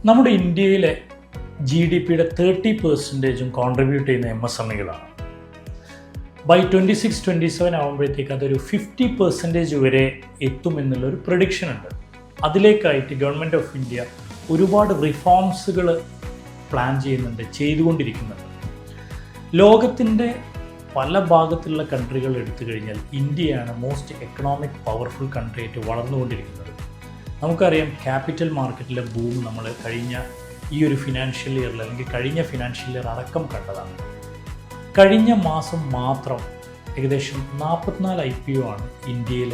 നമ്മുടെ ഇന്ത്യയിലെ GDPയുടെ 30% കോൺട്രിബ്യൂട്ട് ചെയ്യുന്ന MSMEകളാണ്. ബൈ 26-27 ആകുമ്പോഴത്തേക്ക് അതൊരു 50% വരെ എത്തുമെന്നുള്ളൊരു പ്രഡിക്ഷൻ ഉണ്ട്. അതിലേക്കായിട്ട് ഗവൺമെൻറ് ഓഫ് ഇന്ത്യ ഒരുപാട് റിഫോംസുകൾ പ്ലാൻ ചെയ്യുന്നുണ്ട്, ചെയ്തുകൊണ്ടിരിക്കുന്നുണ്ട്. ലോകത്തിൻ്റെ പല ഭാഗത്തുള്ള കൺട്രികൾ എടുത്തു കഴിഞ്ഞാൽ ഇന്ത്യയാണ് മോസ്റ്റ് എക്കണോമിക് പവർഫുൾ കൺട്രി ആയിട്ട് വളർന്നുകൊണ്ടിരിക്കുന്നത്. നമുക്കറിയാം ക്യാപിറ്റൽ മാർക്കറ്റിലെ ബൂം നമ്മൾ കഴിഞ്ഞ ഈ ഒരു ഫിനാൻഷ്യൽ ഇയറിൽ അല്ലെങ്കിൽ കഴിഞ്ഞ ഫിനാൻഷ്യൽ ഇയർ അടക്കം കണ്ടതാണ്. കഴിഞ്ഞ മാസം മാത്രം ഏകദേശം 44 IPO ആണ് ഇന്ത്യയിൽ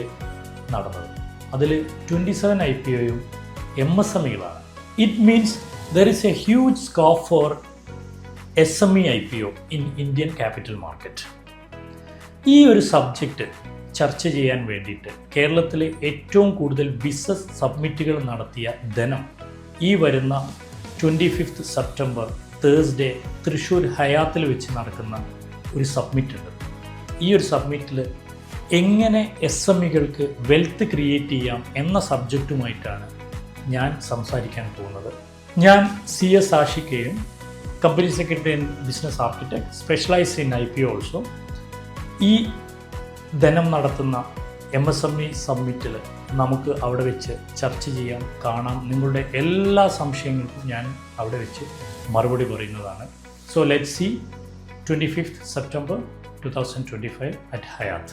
നടന്നത്. അതിൽ 27 IPOയും MSMEകളാണ്. It means there is a huge scope for SME IPO in Indian capital market. ഈ ഒരു സബ്ജക്റ്റ് ചർച്ച ചെയ്യാൻ വേണ്ടിയിട്ട് കേരളത്തിലെ ഏറ്റവും കൂടുതൽ ബിസിനസ് സബ്മിറ്റുകൾ നടത്തിയ ധനം ഈ വരുന്ന 25 സെപ്റ്റംബർ തേഴ്സ്ഡേ തൃശ്ശൂർ ഹയാത്തിൽ വെച്ച് നടക്കുന്ന ഒരു സബ്മിറ്റ് ഉണ്ട്. ഈ ഒരു സബ്മിറ്റിൽ എങ്ങനെ SMEകൾക്ക് വെൽത്ത് ക്രിയേറ്റ് ചെയ്യാം എന്ന സബ്ജക്റ്റുമായിട്ടാണ് ഞാൻ സംസാരിക്കാൻ പോകുന്നത്. ഞാൻ CS ആഷിഖയും, company secretary and business architect, specialized in IPO also. ഈ ധനം നടത്തുന്ന MSME സബ്മിറ്റിൽ നമുക്ക് അവിടെ വെച്ച് ചർച്ച ചെയ്യാം, കാണാം. നിങ്ങളുടെ എല്ലാ സംശയങ്ങൾക്കും ഞാൻ അവിടെ വെച്ച് മറുപടി പറയുന്നതാണ്. So let's see 25 September 2025 at Hyatt.